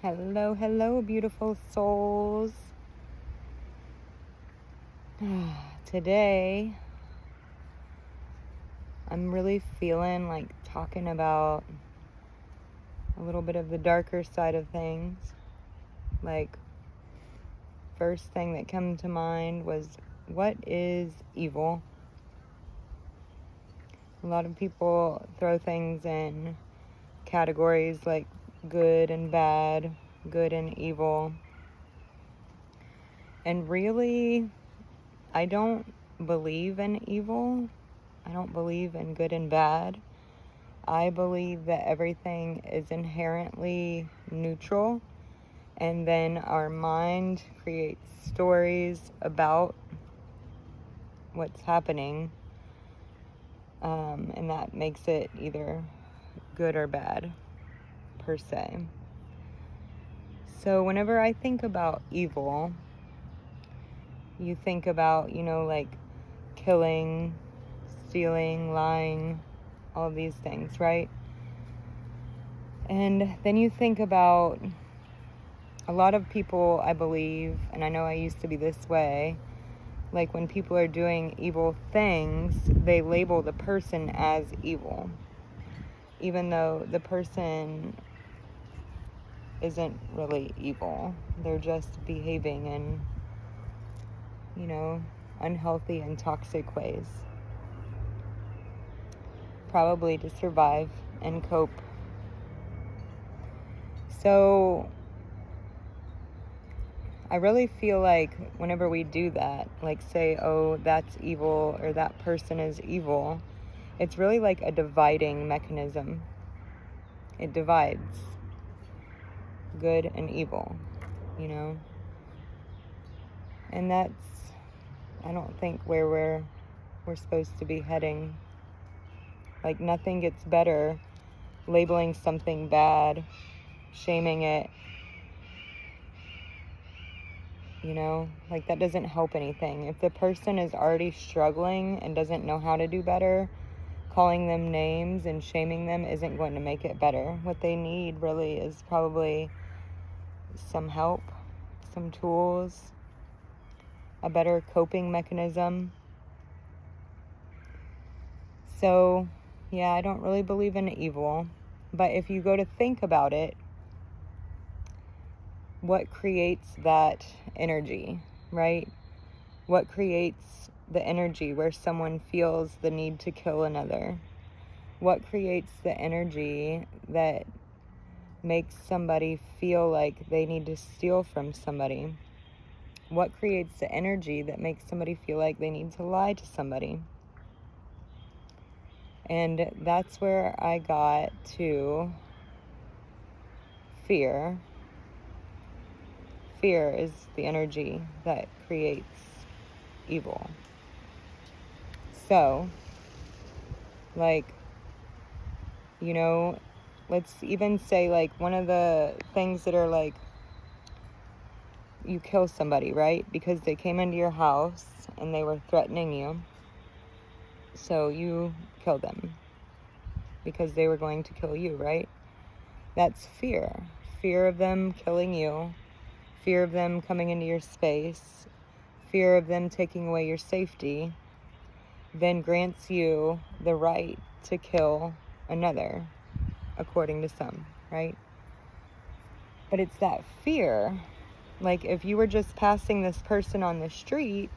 Hello, hello, beautiful souls. Today, I'm really feeling like talking about a little bit of the darker side of things. Like, first thing that came to mind was, what is evil? A lot of people throw things in categories like good and bad, good and evil. And really, I don't believe in evil. I don't believe in good and bad. I believe that everything is inherently neutral, and then our mind creates stories about what's happening, and that makes it either good or bad, per se. So whenever I think about evil, you think about, like killing, stealing, lying, all of these things, right? And then you think about a lot of people, I believe, and I know I used to be this way, like when people are doing evil things, they label the person as evil, even though the person isn't really evil. They're just behaving in, unhealthy and toxic ways, probably to survive and cope. So I really feel like whenever we do that, like say, oh, that's evil or that person is evil, it's really like a dividing mechanism. It divides good and evil, And that's, I don't think, where we're supposed to be heading. Like, nothing gets better labeling something bad, shaming it, like that doesn't help anything. If the person is already struggling and doesn't know how to do better, calling them names and shaming them isn't going to make it better. What they need really is probably some help, some tools, a better coping mechanism. So, yeah, I don't really believe in evil, but if you go to think about it, what creates that energy, right? What creates the energy where someone feels the need to kill another? What creates the energy that makes somebody feel like they need to steal from somebody? What creates the energy that makes somebody feel like they need to lie to somebody? And that's where I got to fear. Fear is the energy that creates evil. So, like, let's even say, like, one of the things that are like, you kill somebody, right? Because they came into your house and they were threatening you. So you kill them because they were going to kill you, right? That's fear. Fear of them killing you. Fear of them coming into your space. Fear of them taking away your safety. Then grants you the right to kill another, according to some, right? But it's that fear. Like, if you were just passing this person on the street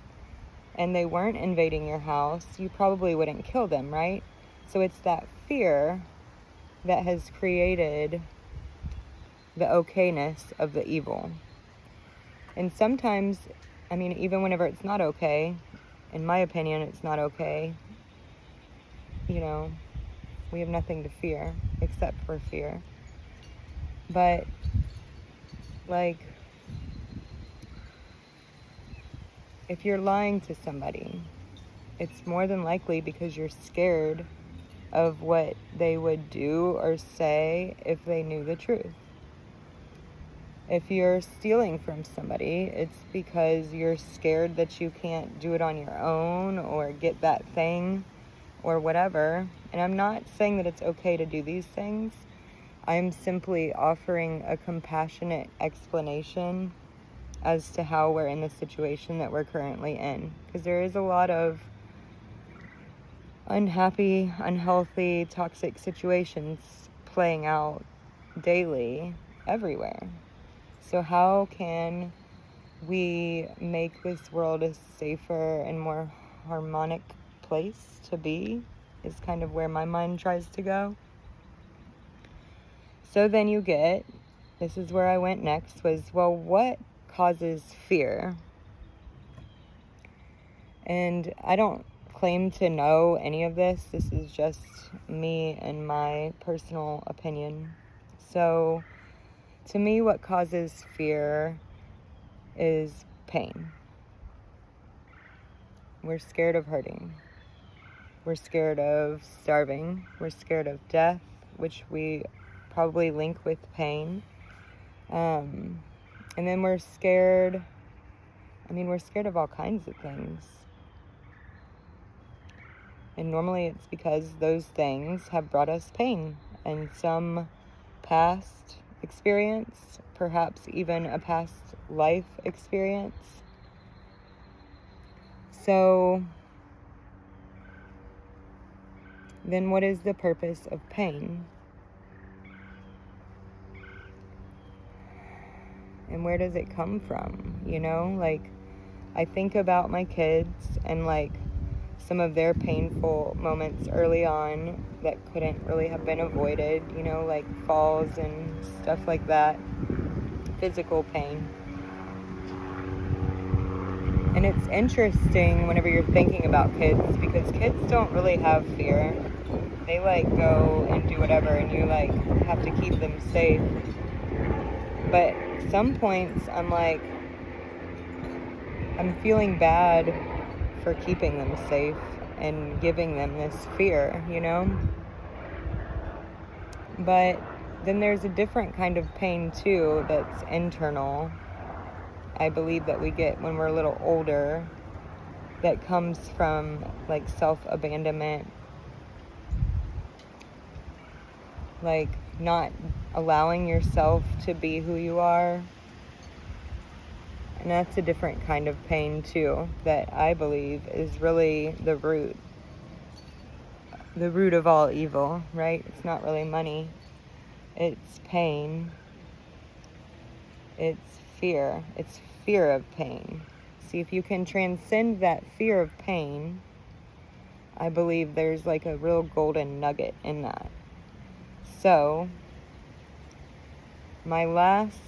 and they weren't invading your house, you probably wouldn't kill them, right? So it's that fear that has created the okayness of the evil. And sometimes, even whenever it's not okay, in my opinion, it's not okay. We have nothing to fear except for fear. But, like, if you're lying to somebody, it's more than likely because you're scared of what they would do or say if they knew the truth. If you're stealing from somebody, it's because you're scared that you can't do it on your own or get that thing or whatever. And I'm not saying that it's okay to do these things. I'm simply offering a compassionate explanation as to how we're in the situation that we're currently in. Because there is a lot of unhappy, unhealthy, toxic situations playing out daily everywhere. So how can we make this world a safer and more harmonic place to be, is kind of where my mind tries to go. So then you get, this is where I went next, was, well, what causes fear? And I don't claim to know any of this. This is just me and my personal opinion. So to me, what causes fear is pain. We're scared of hurting. We're scared of starving. We're scared of death, which we probably link with pain. And then we're scared of all kinds of things. And normally it's because those things have brought us pain and some past experience, perhaps even a past life experience. So then what is the purpose of pain? And where does it come from? You know, like, I think about my kids and like some of their painful moments early on that couldn't really have been avoided, you know, like falls and stuff like that, physical pain. And it's interesting whenever you're thinking about kids, because kids don't really have fear. They like go and do whatever, and you like have to keep them safe. But some points I'm like, I'm feeling bad for keeping them safe and giving them this fear, you know? But then there's a different kind of pain too that's internal. I believe that we get when we're a little older, that comes from like self-abandonment, like not allowing yourself to be who you are. And that's a different kind of pain too, that I believe is really the root of all evil, right? It's not really money. It's pain. It's fear. It's fear of pain. See, if you can transcend that fear of pain, I believe there's like a real golden nugget in that. So, my last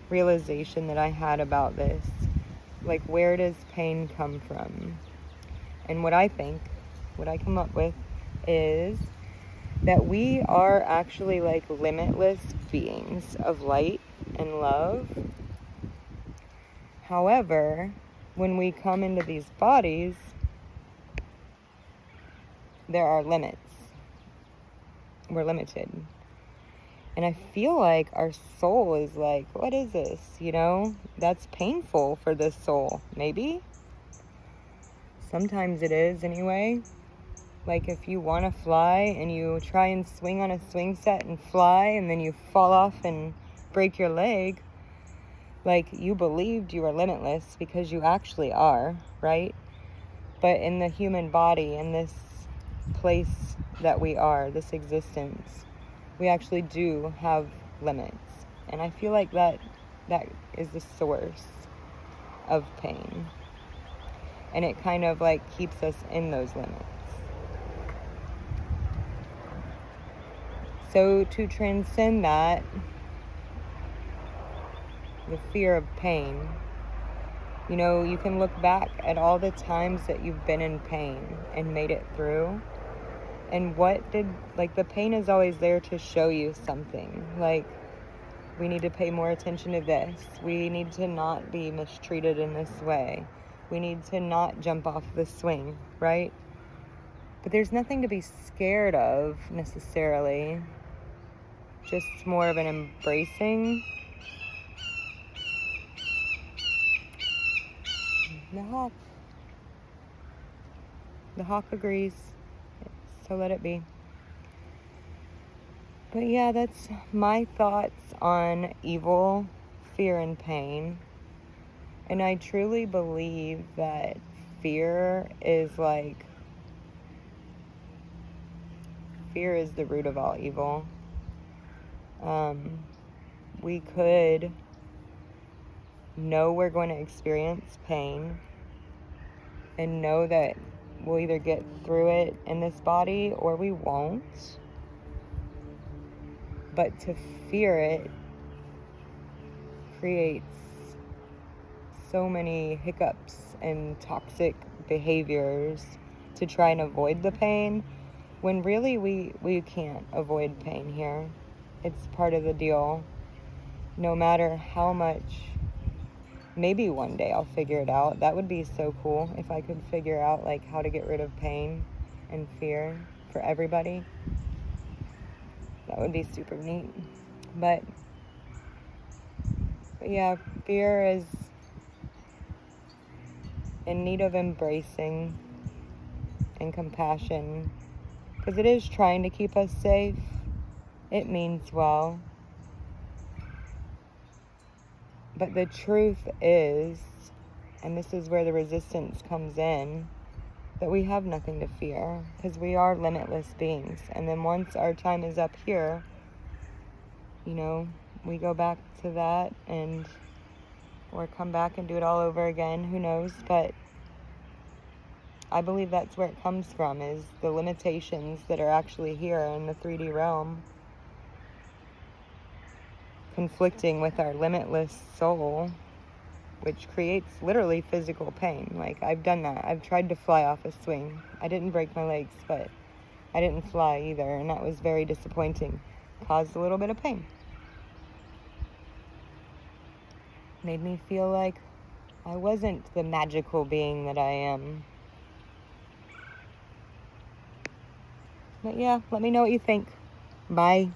realization that I had about this, like, where does pain come from? And what I come up with is that we are actually like limitless beings of light and love. However, when we come into these bodies, there are limits. We're limited. And I feel like our soul is like, what is this? You know, that's painful for this soul. Maybe. Sometimes it is anyway. Like if you want to fly and you try and swing on a swing set and fly and then you fall off and break your leg, like you believed you were limitless because you actually are, right? But in the human body, in this place that we are, this existence, we actually do have limits. And I feel like that is the source of pain. And it kind of like keeps us in those limits. So to transcend that, the fear of pain, you know, you can look back at all the times that you've been in pain and made it through. And the pain is always there to show you something. Like, we need to pay more attention to this. We need to not be mistreated in this way. We need to not jump off the swing, right? But there's nothing to be scared of necessarily. Just more of an embracing. The hawk agrees. So let it be. But yeah, that's my thoughts on evil, fear, and pain. And I truly believe that fear is the root of all evil. We could know we're going to experience pain and know that we'll either get through it in this body or we won't. But to fear it creates so many hiccups and toxic behaviors to try and avoid the pain, when really we can't avoid pain here. It's part of the deal. No matter how much, maybe one day I'll figure it out. That would be so cool if I could figure out how to get rid of pain and fear for everybody. That would be super neat. But yeah, fear is in need of embracing and compassion, because it is trying to keep us safe. It means well. But the truth is, and this is where the resistance comes in, that we have nothing to fear, because we are limitless beings. And then once our time is up here, we go back to that or come back and do it all over again. Who knows? But I believe that's where it comes from, is the limitations that are actually here in the 3D realm, conflicting with our limitless soul, which creates literally physical pain. I've done that. I've tried to fly off a swing. I didn't break my legs, but I didn't fly either, and that was very disappointing. Caused a little bit of pain. Made me feel like I wasn't the magical being that I am. But yeah, let me know what you think. Bye.